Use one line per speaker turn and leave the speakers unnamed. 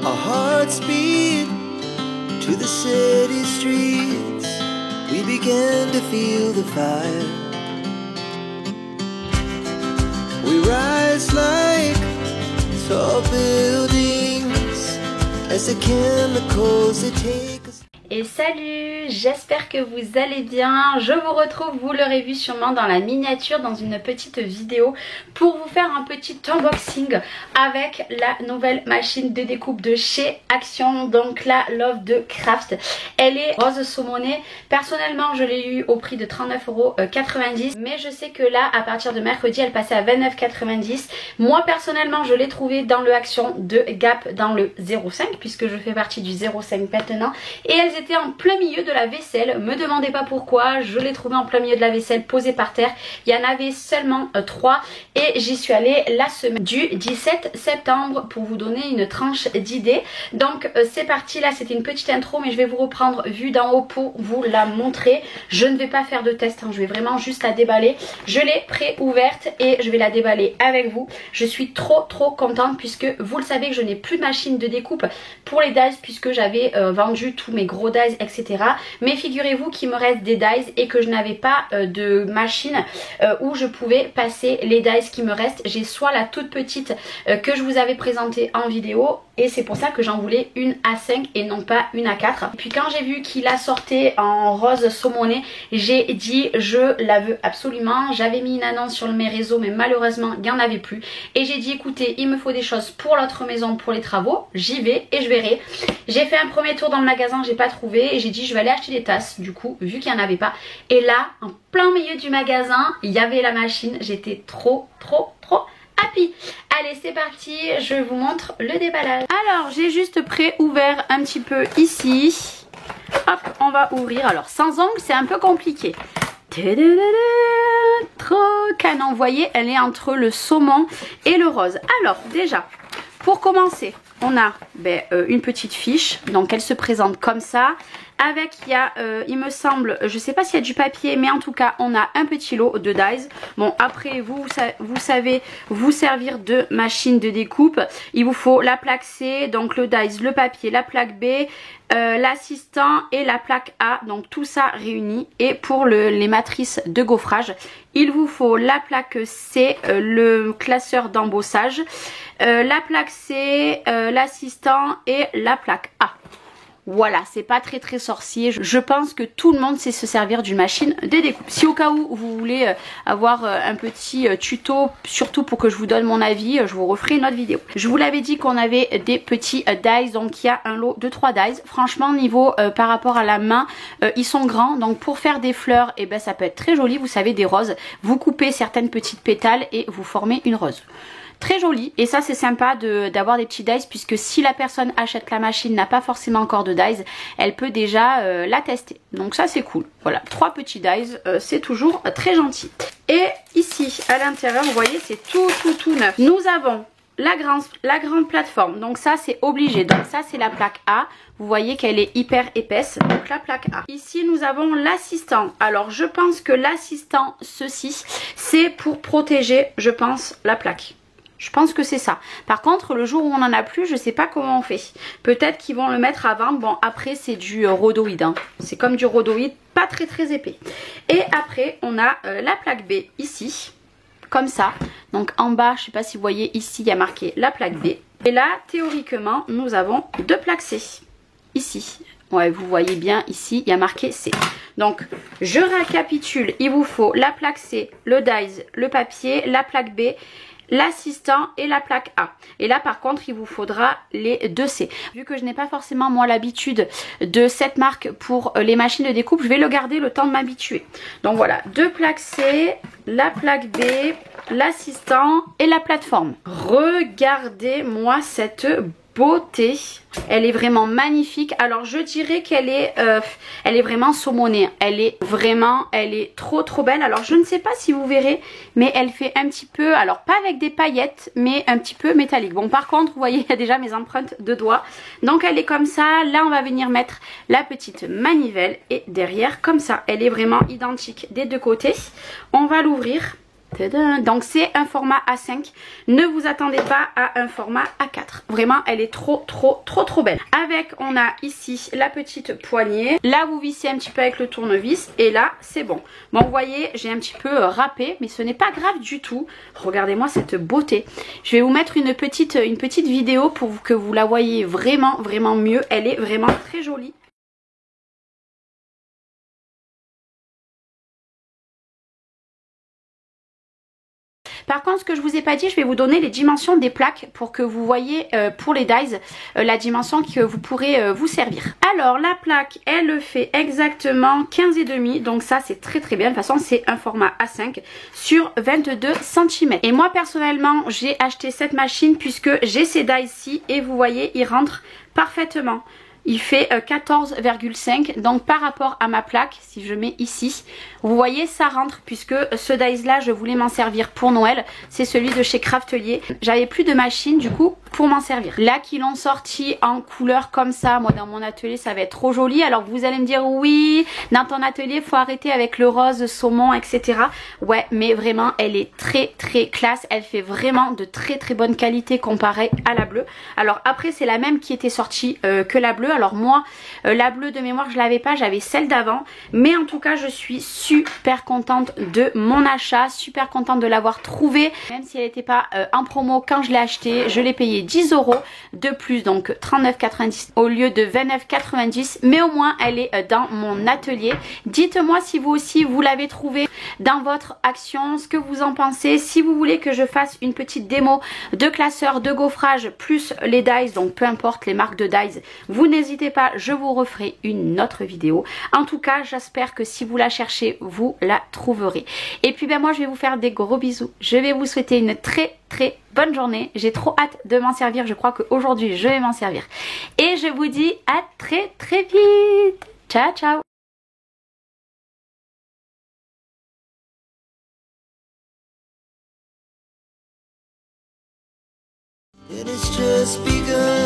Our hearts beat to the city streets. We began to feel the fire. We rise like tall buildings as the chemicals they take us.
Et salut, j'espère que vous allez bien. Je vous retrouve, vous l'aurez vu sûrement dans la miniature, dans une petite vidéo pour vous faire un petit unboxing avec la nouvelle machine de découpe de chez Action, donc la Love de Craft. Elle est rose saumonée. Personnellement, je l'ai eu au prix de 39,90 €, mais je sais que là, à partir de mercredi, elle passait à 29,90 €. Moi, personnellement, je l'ai trouvée dans le Action de Gap dans le 0,5 puisque je fais partie du 0,5 maintenant. Et elles étaient en plein milieu de la vaisselle, me demandez pas pourquoi, je l'ai trouvé en plein milieu de la vaisselle posée par terre. Il y en avait seulement 3 et j'y suis allée la semaine du 17 septembre pour vous donner une tranche d'idées. Donc c'est parti, là c'était une petite intro mais je vais vous reprendre vue d'en haut pour vous la montrer. Je ne vais pas faire de test, hein, je vais vraiment juste la déballer. Je l'ai pré-ouverte et je vais la déballer avec vous. Je suis trop contente puisque vous le savez que je n'ai plus de machine de découpe pour les dies puisque j'avais vendu tous mes gros dies, etc. Mais figurez-vous qu'il me reste des dies et que je n'avais pas de machine où je pouvais passer les dies qui me restent. J'ai soit la toute petite que je vous avais présentée en vidéo et c'est pour ça que j'en voulais une à 5 et non pas une à 4. Et puis quand j'ai vu qu'il la sortait en rose saumonée, j'ai dit je la veux absolument. J'avais mis une annonce sur mes réseaux mais malheureusement il n'y en avait plus. Et j'ai dit écoutez, il me faut des choses pour l'autre maison, pour les travaux. J'y vais et je verrai. J'ai fait un premier tour dans le magasin, j'ai pas trouvé et j'ai dit je vais aller acheter des tasses du coup vu qu'il n'y en avait pas. Et là en plein milieu du magasin il y avait la machine. J'étais trop happy. Allez c'est parti, je vous montre le déballage. Alors j'ai juste pré-ouvert un petit peu ici. Hop, on va ouvrir. Alors sans ongle c'est un peu compliqué. Trop canon, vous voyez elle est entre le saumon et le rose. Alors déjà pour commencer on a une petite fiche, donc elle se présente comme ça. Avec, il me semble, je sais pas s'il y a du papier, mais en tout cas, on a un petit lot de dies. Bon, après, vous savez vous servir de machine de découpe. Il vous faut la plaque C, donc le dies, le papier, la plaque B, l'assistant et la plaque A. Donc tout ça réuni. Et pour les matrices de gaufrage, il vous faut la plaque C, le classeur d'embossage, la plaque C, l'assistant et la plaque A. Voilà, c'est pas très sorcier. Je pense que tout le monde sait se servir d'une machine de découpe. Si au cas où vous voulez avoir un petit tuto, surtout pour que je vous donne mon avis, je vous referai une autre vidéo. Je vous l'avais dit qu'on avait des petits dies, donc il y a un lot de 3 dies. Franchement, niveau par rapport à la main, ils sont grands. Donc pour faire des fleurs, et ça peut être très joli. Vous savez, des roses. Vous coupez certaines petites pétales et vous formez une rose. Très joli et ça c'est sympa d'avoir des petits dies puisque si la personne achète la machine, n'a pas forcément encore de dies, elle peut déjà la tester. Donc ça c'est cool. Voilà, 3 petits dies, c'est toujours très gentil. Et ici à l'intérieur vous voyez c'est tout neuf. Nous avons la grande plateforme, donc ça c'est obligé. Donc ça c'est la plaque A, vous voyez qu'elle est hyper épaisse, donc la plaque A. Ici nous avons l'assistant. Alors je pense que l'assistant, ceci c'est pour protéger, je pense, la plaque. Je pense que c'est ça. Par contre, le jour où on n'en a plus, je sais pas comment on fait. Peut-être qu'ils vont le mettre avant. Bon, après, c'est du rhodoïde. Hein. C'est comme du rhodoïde, pas très épais. Et après, on a la plaque B ici, comme ça. Donc en bas, je sais pas si vous voyez ici, il y a marqué la plaque B. Et là, théoriquement, nous avons 2 plaques C. Ici. Ouais, vous voyez bien, ici, il y a marqué C. Donc, je récapitule. Il vous faut la plaque C, le dies, le papier, la plaque B, l'assistant et la plaque A. Et là par contre il vous faudra les 2 C. Vu que je n'ai pas forcément moi l'habitude de cette marque pour les machines de découpe, je vais le garder le temps de m'habituer. Donc voilà, 2 plaques C, la plaque B, l'assistant et la plateforme. Regardez-moi cette beauté, elle est vraiment magnifique. Alors je dirais qu'elle est vraiment saumonée, elle est trop belle. Alors je ne sais pas si vous verrez, mais elle fait un petit peu, alors pas avec des paillettes, mais un petit peu métallique. Bon par contre vous voyez il y a déjà mes empreintes de doigts, donc elle est comme ça. Là on va venir mettre la petite manivelle et derrière comme ça, elle est vraiment identique des 2 côtés. On va l'ouvrir Tadam. Donc c'est un format A5. Ne vous attendez pas à un format A4. Vraiment, elle est trop belle. Avec, on a ici la petite poignée. Là, vous vissez un petit peu avec le tournevis. Et là, c'est bon. Bon, vous voyez, j'ai un petit peu râpé. Mais ce n'est pas grave du tout. Regardez-moi cette beauté. Je vais vous mettre une petite vidéo pour que vous la voyez vraiment mieux. Elle est vraiment très jolie. Par contre, ce que je vous ai pas dit, je vais vous donner les dimensions des plaques pour que vous voyez pour les dies la dimension que vous pourrez vous servir. Alors la plaque, elle fait exactement 15,5, donc ça c'est très bien. De toute façon, c'est un format A5 sur 22 cm. Et moi personnellement, j'ai acheté cette machine puisque j'ai ces dies-ci et vous voyez, ils rentrent parfaitement. Il fait 14,5, donc par rapport à ma plaque, si je mets ici, vous voyez ça rentre puisque ce dies là je voulais m'en servir pour Noël, c'est celui de chez Craftelier. J'avais plus de machine du coup pour m'en servir. Là qu'ils l'ont sorti en couleur comme ça, moi dans mon atelier ça va être trop joli. Alors vous allez me dire oui, dans ton atelier faut arrêter avec le rose, saumon, etc. Ouais, mais vraiment elle est très classe, elle fait vraiment de très bonne qualité comparée à la bleue. Alors après c'est la même qui était sortie que la bleue. Alors moi la bleue de mémoire je l'avais pas, j'avais celle d'avant, mais en tout cas je suis super contente de mon achat, super contente de l'avoir trouvée, même si elle n'était pas en promo quand je l'ai acheté. Je l'ai payé 10 € de plus, donc 39,90 au lieu de 29,90, mais au moins elle est dans mon atelier. Dites-moi si vous aussi vous l'avez trouvée dans votre action, ce que vous en pensez. Si vous voulez que je fasse une petite démo de classeur, de gaufrage plus les dies, donc peu importe les marques de dies, vous n'hésitez pas, je vous referai une autre vidéo. En tout cas, j'espère que si vous la cherchez, vous la trouverez. Et puis ben moi je vais vous faire des gros bisous. Je vais vous souhaiter une très bonne journée. J'ai trop hâte de m'en servir. Je crois qu'aujourd'hui je vais m'en servir. Et je vous dis à très vite. Ciao.
And it's just begun.